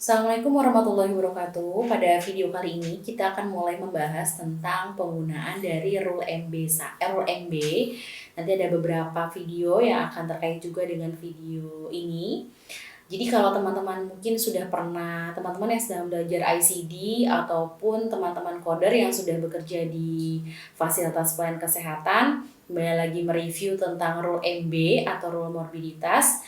Assalamualaikum warahmatullahi wabarakatuh. Pada video kali ini kita akan mulai membahas tentang penggunaan dari rule rule MB. Nanti ada beberapa video yang akan terkait juga dengan video ini. Jadi kalau teman-teman mungkin sudah pernah, teman-teman yang sedang belajar ICD ataupun teman-teman coder yang sudah bekerja di fasilitas pelayanan kesehatan, kembali lagi mereview tentang rule MB atau rule morbiditas.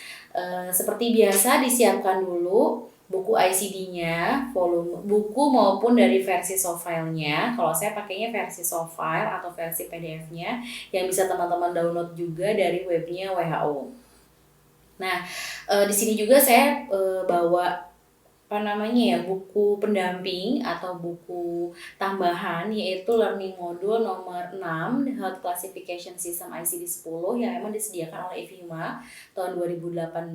Seperti biasa disiapkan dulu buku ICD-nya, volume buku maupun dari versi soft file-nya. Kalau saya pakainya versi soft file atau versi PDF-nya yang bisa teman-teman download juga dari webnya WHO. Nah, di sini juga saya bawa buku pendamping atau buku tambahan, yaitu learning module nomor 6 Health Classification System ICD 10 yang memang disediakan oleh IFHIMA tahun 2018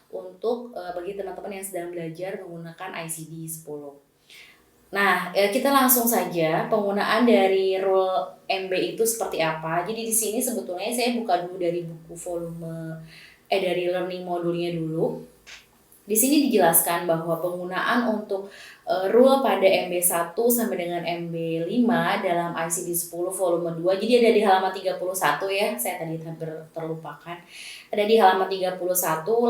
untuk bagi teman-teman yang sedang belajar menggunakan ICD 10. Nah, kita langsung saja penggunaan dari rule MB itu seperti apa. Jadi di sini sebetulnya saya buka dulu dari buku dari learning modulnya dulu. Di sini dijelaskan bahwa penggunaan untuk rule pada MB1 sampai dengan MB5 dalam ICD 10 volume 2. Jadi ada di halaman 31 ya, saya tadi terlupakan. Ada di halaman 31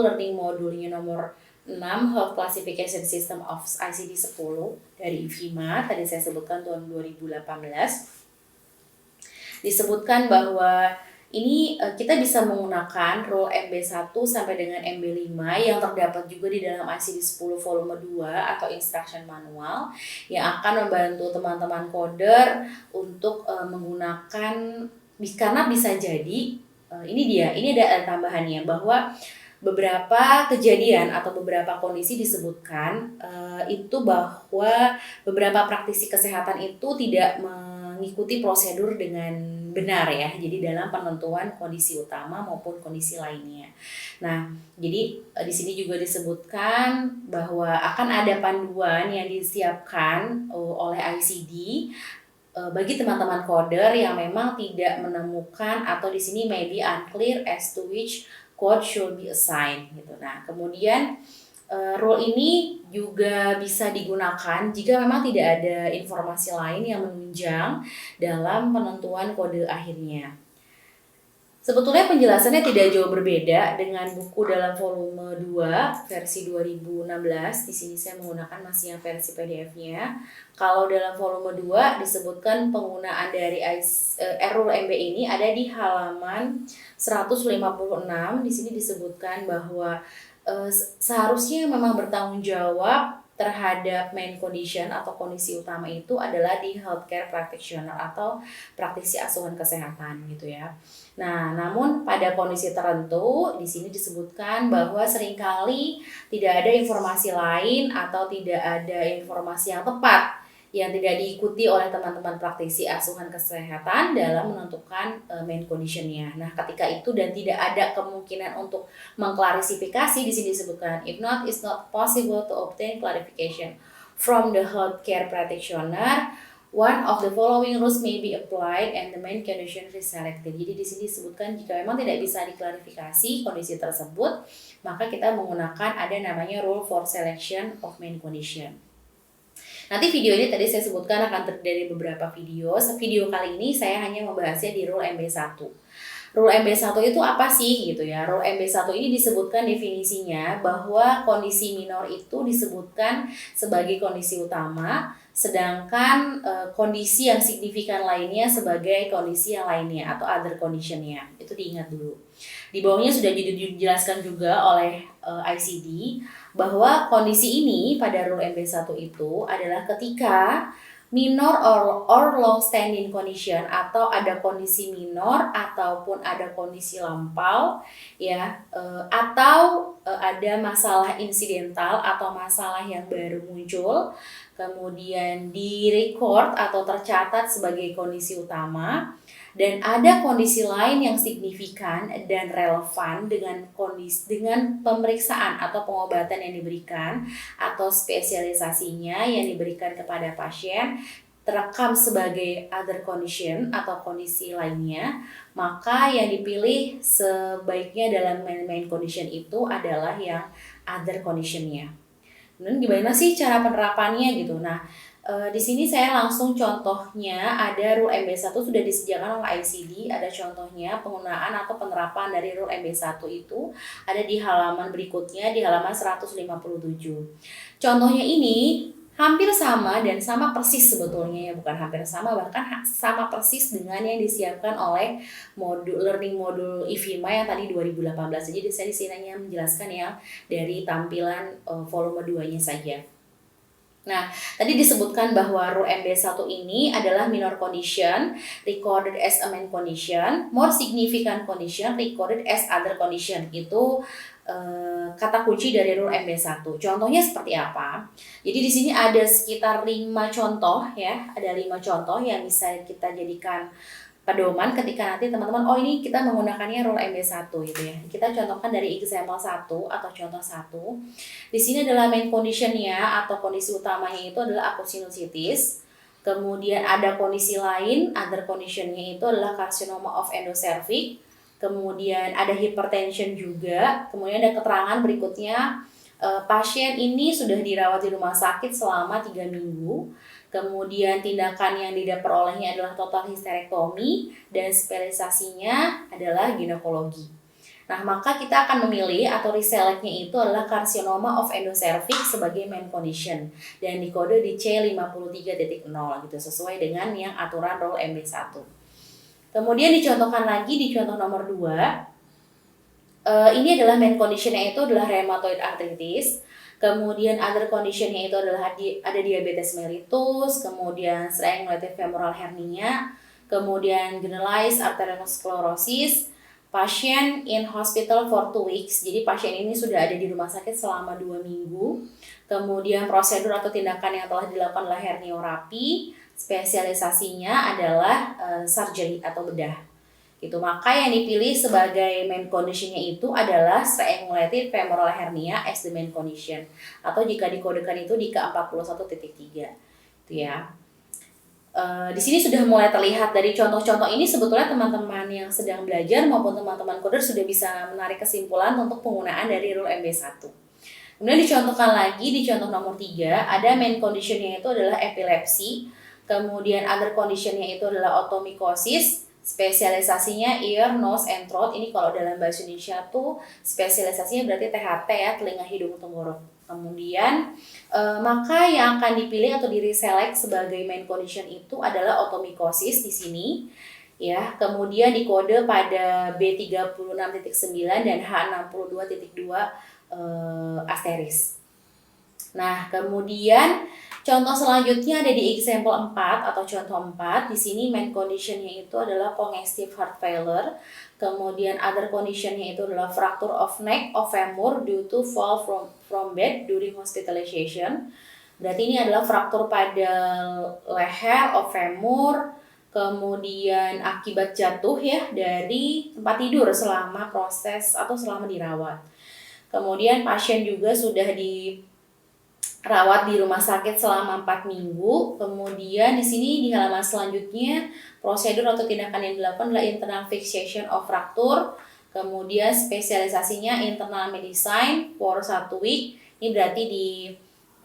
learning modulnya nomor 6 Health Classification System of ICD 10 dari IFHIMA, tadi saya sebutkan tahun 2018. Disebutkan bahwa ini kita bisa menggunakan rule MB1 sampai dengan MB5 yang terdapat juga di dalam ICD 10 volume 2 atau instruction manual yang akan membantu teman-teman coder untuk menggunakan, karena bisa jadi ini ada tambahannya bahwa beberapa kejadian atau beberapa kondisi disebutkan itu bahwa beberapa praktisi kesehatan itu tidak mengikuti prosedur dengan benar ya. Jadi dalam penentuan kondisi utama maupun kondisi lainnya. Nah, jadi di sini juga disebutkan bahwa akan ada panduan yang disiapkan oleh ICD bagi teman-teman coder yang memang tidak menemukan atau di sini maybe unclear as to which code should be assigned gitu. Nah, kemudian rule ini juga bisa digunakan jika memang tidak ada informasi lain yang menunjang dalam penentuan kode akhirnya. Sebetulnya penjelasannya tidak jauh berbeda dengan buku dalam volume 2 versi 2016. Di sini saya menggunakan masih yang versi PDF-nya. Kalau dalam volume 2 disebutkan penggunaan dari rule MB ini ada di halaman 156. Di sini disebutkan bahwa seharusnya memang bertanggung jawab terhadap main condition atau kondisi utama itu adalah di healthcare practitioner atau praktisi asuhan kesehatan gitu ya. Nah, namun pada kondisi tertentu di sini disebutkan bahwa seringkali tidak ada informasi lain atau tidak ada informasi yang tepat yang tidak diikuti oleh teman-teman praktisi asuhan kesehatan dalam menentukan main condition-nya. Nah, ketika itu dan tidak ada kemungkinan untuk mengklarifikasi, di sini disebutkan if not it's not possible to obtain clarification from the healthcare practitioner, one of the following rules may be applied and the main condition is selected. Jadi di sini disebutkan jika memang tidak bisa diklarifikasi kondisi tersebut, maka kita menggunakan ada namanya rule for selection of main condition. Nanti video ini tadi saya sebutkan akan terdiri dari beberapa video. Video kali ini saya hanya membahasnya di rule MB1. Rule MB1 itu apa sih gitu ya? Rule MB1 ini disebutkan definisinya bahwa kondisi minor itu disebutkan sebagai kondisi utama, sedangkan kondisi yang signifikan lainnya sebagai kondisi yang lainnya atau other condition-nya. Itu diingat dulu. Di bawahnya sudah dijelaskan juga oleh ICD bahwa kondisi ini pada rule MB1 itu adalah ketika minor or long standing condition atau ada kondisi minor ataupun ada kondisi lampau ya, atau ada masalah insidental atau masalah yang baru muncul kemudian di-record atau tercatat sebagai kondisi utama, dan ada kondisi lain yang signifikan dan relevan dengan pemeriksaan atau pengobatan yang diberikan atau spesialisasinya yang diberikan kepada pasien terekam sebagai other condition atau kondisi lainnya, maka yang dipilih sebaiknya dalam main condition itu adalah yang other condition-nya. Kemudian gimana sih cara penerapannya gitu. Nah, di sini saya langsung contohnya ada rule MB1 sudah disediakan oleh ICD, ada contohnya penggunaan atau penerapan dari rule MB1 itu ada di halaman berikutnya di halaman 157. Contohnya ini hampir sama dan sama persis sebetulnya ya, bukan hampir sama, bahkan sama persis dengan yang disiapkan oleh learning modul IVIMA yang tadi 2018. Jadi saya di sini hanya menjelaskan yang dari tampilan volume 2-nya saja. Nah, tadi disebutkan bahwa rule MB1 ini adalah minor condition recorded as a main condition, more significant condition recorded as other condition. Itu kata kunci dari rule MB1. Contohnya seperti apa? Jadi di sini ada sekitar 5 contoh ya, ada 5 contoh yang bisa kita jadikan pedoman ketika nanti teman-teman, oh ini kita menggunakannya rule MB1 gitu ya. Kita contohkan dari example 1 atau contoh 1. Di sini adalah main conditionnya atau kondisi utamanya itu adalah akut sinusitis. Kemudian ada kondisi lain, other conditionnya itu adalah carcinoma of endocervix. Kemudian ada hypertension juga. Kemudian ada keterangan berikutnya, pasien ini sudah dirawat di rumah sakit selama 3 minggu. Kemudian tindakan yang diperolehnya adalah total histerektomi dan spesialisasinya adalah ginekologi. Nah, maka kita akan memilih atau reselectnya itu adalah carcinoma of endocervix sebagai main condition dan dikode di C53.0 gitu sesuai dengan yang aturan rule MB1. Kemudian dicontohkan lagi di contoh nomor 2. Ini adalah main conditionnya itu adalah rheumatoid arthritis. Kemudian other conditionnya itu adalah ada diabetes mellitus, kemudian strangulated femoral hernia, kemudian generalized arteriosclerosis, pasien in hospital for 2 weeks. Jadi pasien ini sudah ada di rumah sakit selama 2 minggu. Kemudian prosedur atau tindakan yang telah dilakukan adalah herniorrhapy, spesialisasinya adalah surgery atau bedah. Gitu. Maka yang dipilih sebagai main conditionnya itu adalah strangulated femoral hernia as the main condition, atau jika dikodekan itu di K41.3 itu ya. Di sini sudah mulai terlihat dari contoh-contoh ini sebetulnya teman-teman yang sedang belajar maupun teman-teman coder sudah bisa menarik kesimpulan untuk penggunaan dari rule MB1. Kemudian dicontohkan lagi di contoh nomor 3, ada main conditionnya itu adalah epilepsi, kemudian other conditionnya itu adalah otomycosis, spesialisasinya ear, nose, and throat. Ini kalau dalam bahasa Indonesia tuh spesialisasinya berarti THT ya, telinga, hidung, tenggorok. Kemudian maka yang akan dipilih atau direselect sebagai main condition itu adalah otomycosis di sini ya. Kemudian dikode pada B36.9 dan H62.2 asteris. Nah, kemudian contoh selanjutnya ada di example 4 atau contoh 4. Di sini main conditionnya itu adalah congestive heart failure. Kemudian other conditionnya itu adalah fracture of neck of femur due to fall from bed during hospitalization. Berarti ini adalah fraktur pada leher of femur, kemudian akibat jatuh ya dari tempat tidur selama proses atau selama dirawat. Kemudian pasien juga sudah dirawat di rumah sakit selama 4 minggu. Kemudian di sini di halaman selanjutnya prosedur atau tindakan yang dilakukan adalah internal fixation of fracture. Kemudian spesialisasinya internal medicine for 1 week. Ini berarti di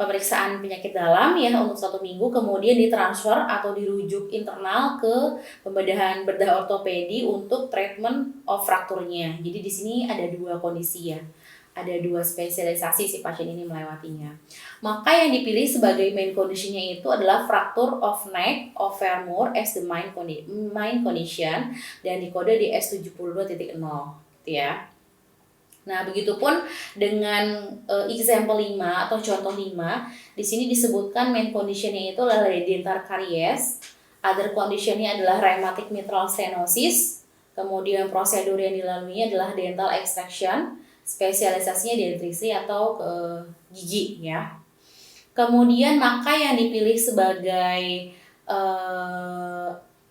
pemeriksaan penyakit dalam ya untuk 1 minggu. Kemudian ditransfer atau dirujuk internal ke pembedahan bedah ortopedi untuk treatment of fracture-nya. Jadi di sini ada 2 kondisi ya. Ada 2 spesialisasi si pasien ini melewatinya. Maka yang dipilih sebagai main condition-nya itu adalah fracture of neck of femur as the main condition dan dikode di S72.0 gitu ya. Nah, begitupun dengan example 5 atau contoh 5, di sini disebutkan main condition-nya itu adalah dental caries, other condition-nya adalah rheumatic mitral stenosis, kemudian prosedur yang dilaluinya adalah dental extraction, spesialisasinya dentistry atau gigi ya. Kemudian maka yang dipilih sebagai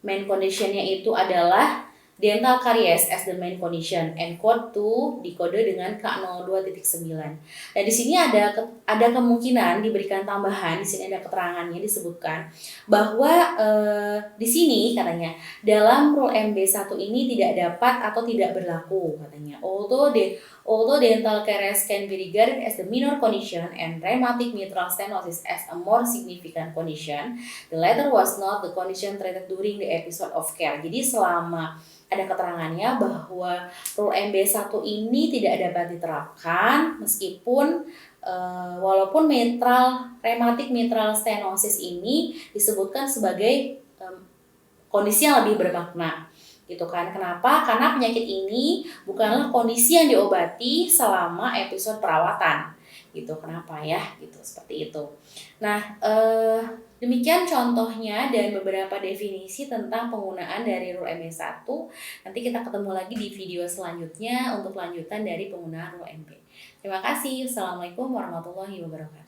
main conditionnya itu adalah dental caries as the main condition and code to dikode dengan K02.9. Nah, di sini ada kemungkinan diberikan tambahan, di sini ada keterangannya disebutkan bahwa di sini katanya dalam rule MB1 ini tidak dapat atau tidak berlaku katanya. Although the Although dental caries can be regarded as the minor condition and rheumatic mitral stenosis as a more significant condition, the latter was not the condition treated during the episode of care. Jadi selama ada keterangannya bahwa rule MB1 ini tidak dapat diterapkan meskipun walaupun rheumatic mitral stenosis ini disebutkan sebagai kondisi yang lebih bermakna gitu kan. Kenapa? Karena penyakit ini bukanlah kondisi yang diobati selama episode perawatan gitu. Kenapa ya? Gitu, seperti itu. Nah, demikian contohnya dan beberapa definisi tentang penggunaan dari rule MB1. Nanti kita ketemu lagi di video selanjutnya untuk lanjutan dari penggunaan rule MB. Terima kasih. Assalamualaikum warahmatullahi wabarakatuh.